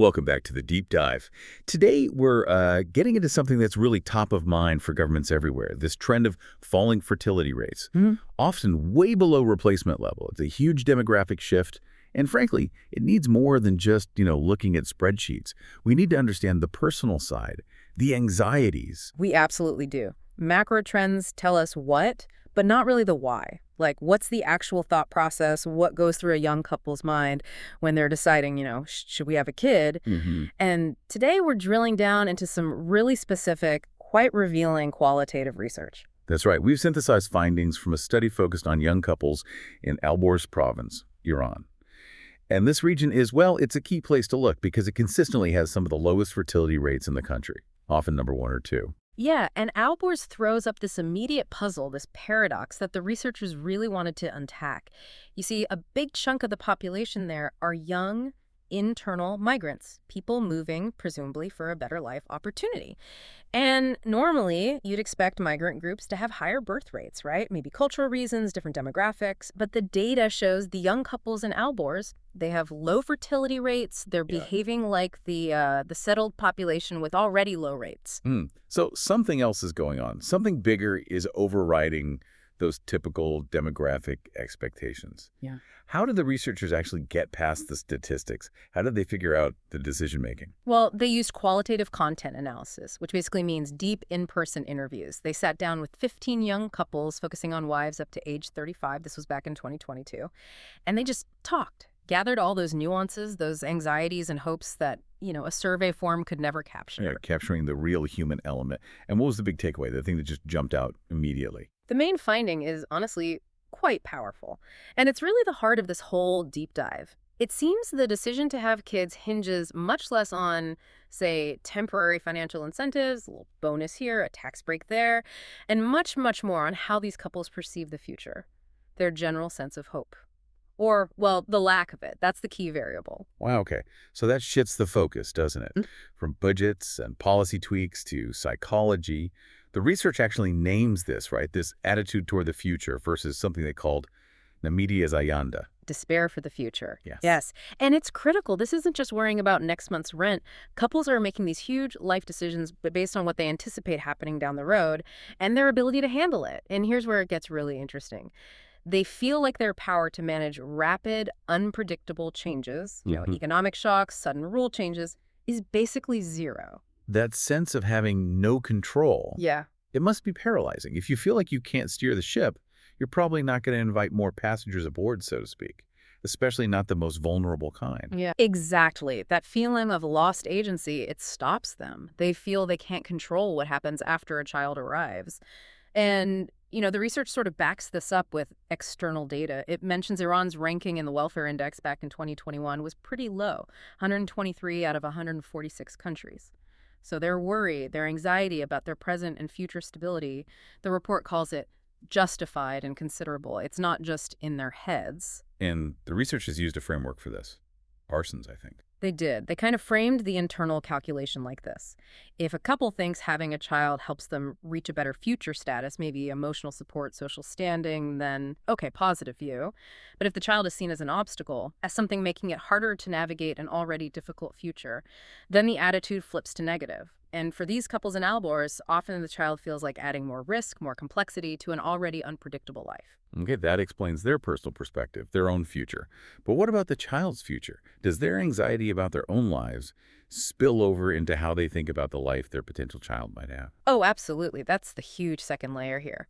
Welcome back to the Deep Dive. Today, we're getting into something that's really top of mind for governments everywhere, this trend of falling fertility rates, often way below replacement level. It's a huge demographic shift, and frankly, it needs more than just, looking at spreadsheets. We need to understand the personal side, the anxieties. We absolutely do. Macro trends tell us what, but not really the why. Like, what's the actual thought process? What goes through a young couple's mind when they're deciding, should we have a kid? And today we're drilling down into some really specific, quite revealing qualitative research. That's right. We've synthesized findings from a study focused on young couples in Alborz province, Iran. And this region is, well, it's a key place to look because it consistently has some of the lowest fertility rates in the country, often number 1 or 2. Yeah, and Alborz throws up this immediate puzzle, this paradox that the researchers really wanted to unpack. You see, a big chunk of the population there are young, internal migrants, people moving, presumably, for a better life opportunity. And normally, you'd expect migrant groups to have higher birth rates, right? Maybe cultural reasons, different demographics. But the data shows the young couples in Alborz, they have low fertility rates. They're behaving like the settled population with already low rates. So something else is going on. Something bigger is overriding those typical demographic expectations. Yeah. How did the researchers actually get past the statistics? How did they figure out the decision-making? Well, they used qualitative content analysis, which basically means deep in-person interviews. They sat down with 15 young couples focusing on wives up to age 35. This was back in 2022. And they just talked, gathered all those nuances, those anxieties and hopes that, a survey form could never capture. Yeah, capturing the real human element. And what was the big takeaway, the thing that just jumped out immediately? The main finding is honestly quite powerful, and it's really the heart of this whole deep dive. It seems the decision to have kids hinges much less on, say, temporary financial incentives, a little bonus here, a tax break there, and much, much more on how these couples perceive the future, their general sense of hope. Or, well, the lack of it. That's the key variable. Wow, okay. So that shifts the focus, doesn't it? From budgets and policy tweaks to psychology. The research actually names this, right? This attitude toward the future versus something they called Namidi Azayanda. Despair for the future. Yes. And it's critical. This isn't just worrying about next month's rent. Couples are making these huge life decisions but based on what they anticipate happening down the road and their ability to handle it. And here's where it gets really interesting. They feel like their power to manage rapid, unpredictable changes, economic shocks, sudden rule changes, is basically zero. That sense of having no control. Yeah. It must be paralyzing. If you feel like you can't steer the ship, you're probably not going to invite more passengers aboard, so to speak, especially not the most vulnerable kind. Yeah, exactly. That feeling of lost agency, it stops them. They feel they can't control what happens after a child arrives. And the research sort of backs this up with external data. It mentions Iran's ranking in the welfare index back in 2021 was pretty low, 123 out of 146 countries. So their worry, their anxiety about their present and future stability, the report calls it justified and considerable. It's not just in their heads. And the researchers used a framework for this. Parsons, I think. They did. They kind of framed the internal calculation like this. If a couple thinks having a child helps them reach a better future status, maybe emotional support, social standing, then okay, positive view. But if the child is seen as an obstacle, as something making it harder to navigate an already difficult future, then the attitude flips to negative. And for these couples in Alborz, often the child feels like adding more risk, more complexity to an already unpredictable life. Okay, that explains their personal perspective, their own future. But what about the child's future? Does their anxiety about their own lives spill over into how they think about the life their potential child might have? Oh, absolutely. That's the huge second layer here.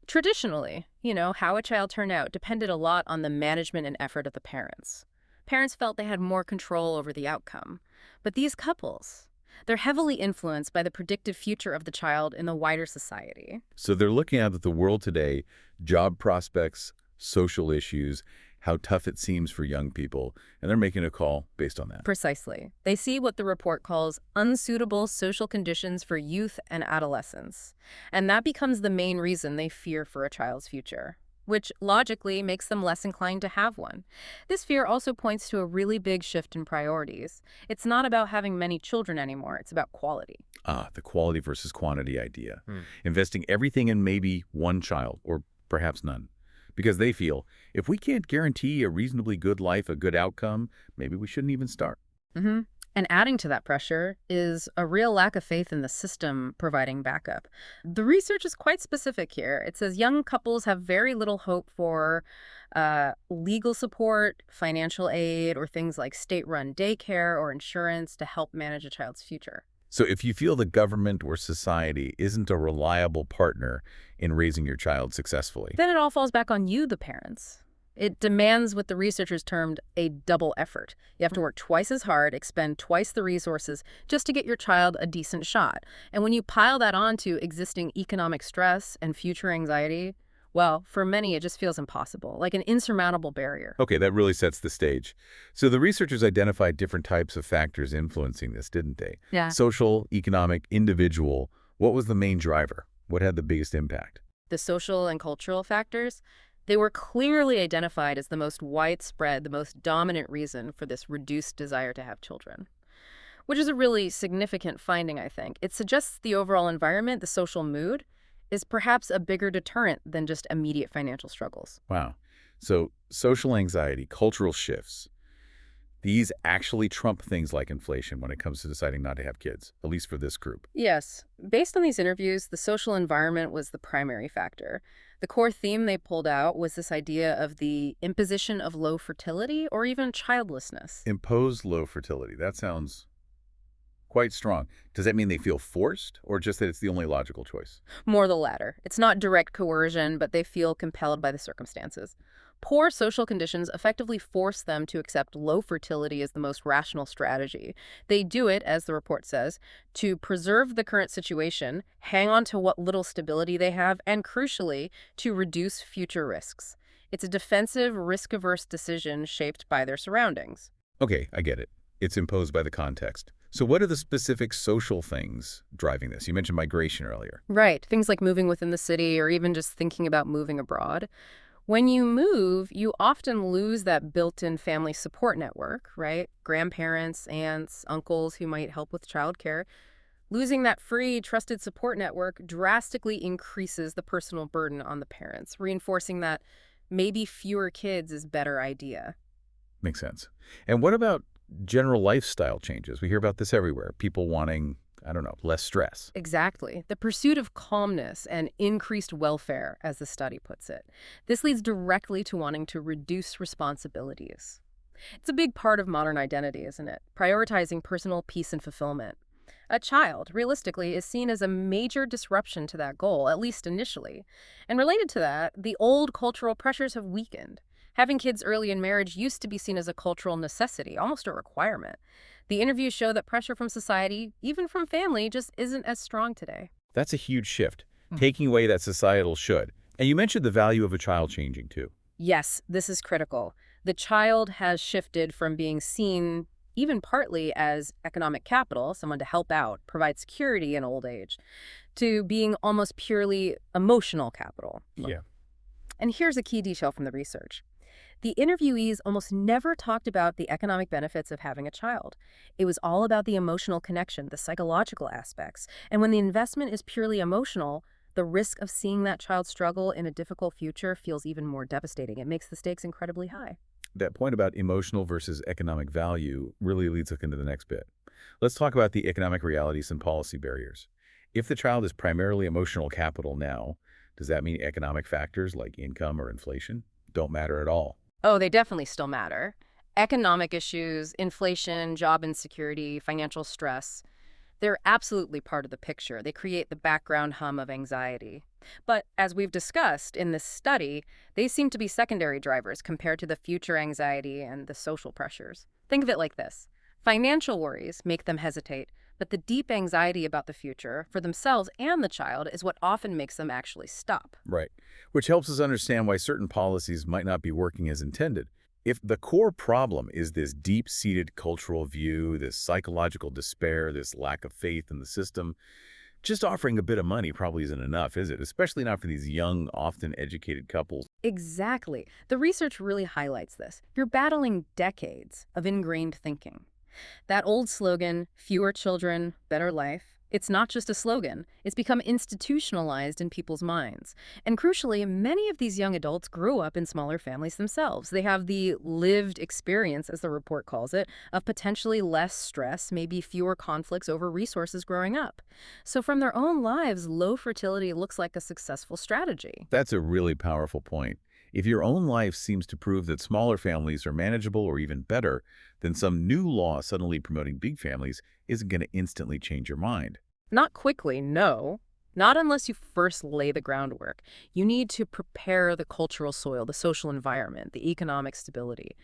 Traditionally, how a child turned out depended a lot on the management and effort of the parents. Parents felt they had more control over the outcome. But these couples, they're heavily influenced by the predicted future of the child in the wider society. So they're looking at the world today, job prospects, social issues, how tough it seems for young people, and they're making a call based on that. Precisely. They see what the report calls unsuitable social conditions for youth and adolescence. And that becomes the main reason they fear for a child's future, which logically makes them less inclined to have one. This fear also points to a really big shift in priorities. It's not about having many children anymore. It's about quality. The quality versus quantity idea. Investing everything in maybe one child, or perhaps none. Because they feel, if we can't guarantee a reasonably good life, a good outcome, maybe we shouldn't even start. And adding to that pressure is a real lack of faith in the system providing backup. The research is quite specific here. It says young couples have very little hope for legal support, financial aid, or things like state-run daycare or insurance to help manage a child's future. So if you feel the government or society isn't a reliable partner in raising your child successfully, Then it all falls back on you, the parents. It demands what the researchers termed a double effort. You have to work twice as hard, expend twice the resources just to get your child a decent shot. And when you pile that onto existing economic stress and future anxiety, well, for many, it just feels impossible, like an insurmountable barrier. okay, that really sets the stage. So the researchers identified different types of factors influencing this, didn't they? Yeah. Social, economic, individual. What was the main driver? What had the biggest impact? The social and cultural factors, they were clearly identified as the most widespread, the most dominant reason for this reduced desire to have children, which is a really significant finding, I think. It suggests the overall environment, the social mood, is perhaps a bigger deterrent than just immediate financial struggles. Wow. So social anxiety, cultural shifts, these actually trump things like inflation when it comes to deciding not to have kids, at least for this group. Yes, based on these interviews, the social environment was the primary factor. The core theme they pulled out was this idea of the imposition of low fertility or even childlessness. Imposed low fertility. That sounds quite strong. Does that mean they feel forced or just that it's the only logical choice? More the latter. It's not direct coercion, but they feel compelled by the circumstances. Poor social conditions effectively force them to accept low fertility as the most rational strategy. They do it, as the report says, to preserve the current situation, hang on to what little stability they have, and crucially, to reduce future risks. It's a defensive, risk-averse decision shaped by their surroundings. Okay, I get it. It's imposed by the context. So what are the specific social things driving this? You mentioned migration earlier. Right, things like moving within the city or even just thinking about moving abroad. When you move, you often lose that built-in family support network, right? Grandparents, aunts, uncles who might help with childcare. Losing that free, trusted support network drastically increases the personal burden on the parents, reinforcing that maybe fewer kids is a better idea. Makes sense. And what about general lifestyle changes? We hear about this everywhere. People wanting, I don't know, less stress. Exactly. The pursuit of calmness and increased welfare, as the study puts it. This leads directly to wanting to reduce responsibilities. It's a big part of modern identity, isn't it? Prioritizing personal peace and fulfillment. A child, realistically, is seen as a major disruption to that goal, at least initially. And related to that, the old cultural pressures have weakened. Having kids early in marriage used to be seen as a cultural necessity, almost a requirement. The interviews show that pressure from society, even from family, just isn't as strong today. That's a huge shift, taking away that societal should. And you mentioned the value of a child changing too. Yes, this is critical. The child has shifted from being seen even partly as economic capital, someone to help out, provide security in old age, to being almost purely emotional capital. Yeah. And here's a key detail from the research. The interviewees almost never talked about the economic benefits of having a child. It was all about the emotional connection, the psychological aspects. And when the investment is purely emotional, the risk of seeing that child struggle in a difficult future feels even more devastating. It makes the stakes incredibly high. That point about emotional versus economic value really leads us into the next bit. Let's talk about the economic realities and policy barriers. If the child is primarily emotional capital now, does that mean economic factors like income or inflation don't matter at all? Oh, they definitely still matter. Economic issues, inflation, job insecurity, financial stress, they're absolutely part of the picture. They create the background hum of anxiety. But as we've discussed in this study, they seem to be secondary drivers compared to the future anxiety and the social pressures. Think of it like this. Financial worries make them hesitate, but the deep anxiety about the future for themselves and the child is what often makes them actually stop. Right. Which helps us understand why certain policies might not be working as intended. If the core problem is this deep-seated cultural view, this psychological despair, this lack of faith in the system, just offering a bit of money probably isn't enough, is it? Especially not for these young, often educated couples. Exactly. The research really highlights this. You're battling decades of ingrained thinking. That old slogan, fewer children, better life, It's not just a slogan. It's become institutionalized in people's minds. And crucially, many of these young adults grew up in smaller families themselves. They have the lived experience, as the report calls it, of potentially less stress, maybe fewer conflicts over resources growing up. So from their own lives, low fertility looks like a successful strategy. That's a really powerful point. If your own life seems to prove that smaller families are manageable or even better, then some new law suddenly promoting big families isn't going to instantly change your mind. Not quickly, no. Not unless you first lay the groundwork. You need to prepare the cultural soil, the social environment, the economic stability.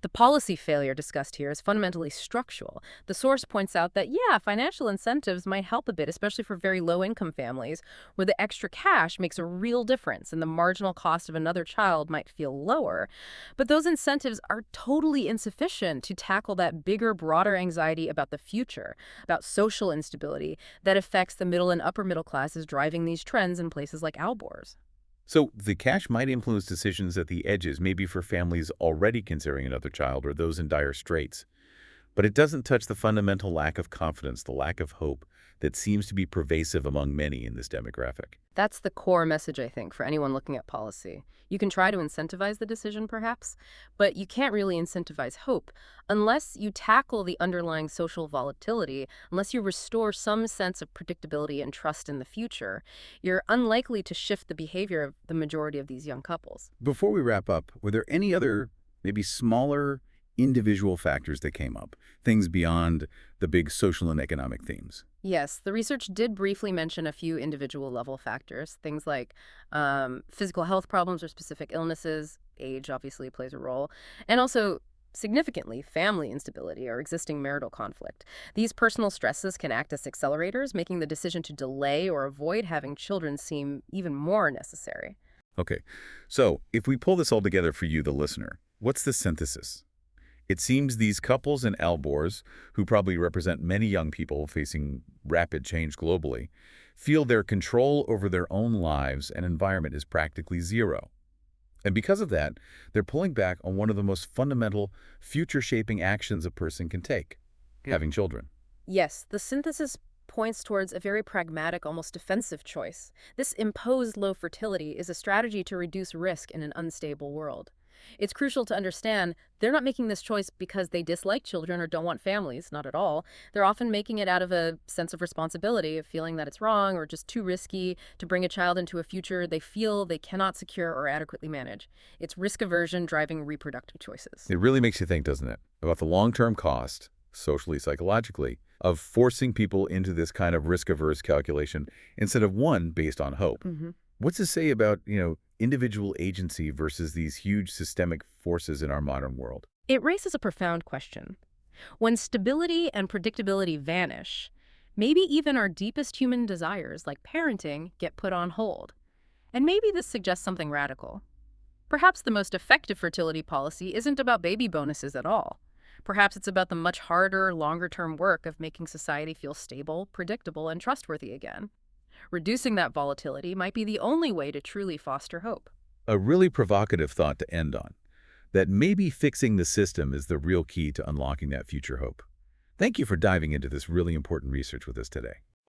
The policy failure discussed here is fundamentally structural. The source points out that, yeah, financial incentives might help a bit, especially for very low-income families, where the extra cash makes a real difference and the marginal cost of another child might feel lower. But those incentives are totally insufficient to tackle that bigger, broader anxiety about the future, about social instability that affects the middle and upper middle classes driving these trends in places like Alborz. So the cash might influence decisions at the edges, maybe for families already considering another child or those in dire straits. But it doesn't touch the fundamental lack of confidence, the lack of hope that seems to be pervasive among many in this demographic. That's the core message, I think, for anyone looking at policy. You can try to incentivize the decision, perhaps, but you can't really incentivize hope unless you tackle the underlying social volatility, unless you restore some sense of predictability and trust in the future. You're unlikely to shift the behavior of the majority of these young couples. Before we wrap up, were there any other, maybe smaller, individual factors that came up? Things beyond the big social and economic themes? Yes, the research did briefly mention a few individual level factors, things like physical health problems or specific illnesses. Age obviously plays a role, and also significantly family instability or existing marital conflict. These personal stresses can act as accelerators, making the decision to delay or avoid having children seem even more necessary. Okay, so if we pull this all together for you, the listener, what's the synthesis? It seems these couples in Alborz, who probably represent many young people facing rapid change globally, feel their control over their own lives and environment is practically zero. And because of that, they're pulling back on one of the most fundamental future-shaping actions a person can take, having children. Yes, the synthesis points towards a very pragmatic, almost defensive choice. This imposed low fertility is a strategy to reduce risk in an unstable world. It's crucial to understand they're not making this choice because they dislike children or don't want families, not at all. They're often making it out of a sense of responsibility, of feeling that it's wrong or just too risky to bring a child into a future they feel they cannot secure or adequately manage. It's risk aversion driving reproductive choices. It really makes you think, doesn't it, about the long-term cost, socially, psychologically, of forcing people into this kind of risk-averse calculation instead of one based on hope. What's to say about, individual agency versus these huge systemic forces in our modern world? It raises a profound question. When stability and predictability vanish, maybe even our deepest human desires, like parenting, get put on hold. And maybe this suggests something radical. Perhaps the most effective fertility policy isn't about baby bonuses at all. Perhaps it's about the much harder, longer-term work of making society feel stable, predictable, and trustworthy again. Reducing that volatility might be the only way to truly foster hope. A really provocative thought to end on, that maybe fixing the system is the real key to unlocking that future hope. Thank you for diving into this really important research with us today.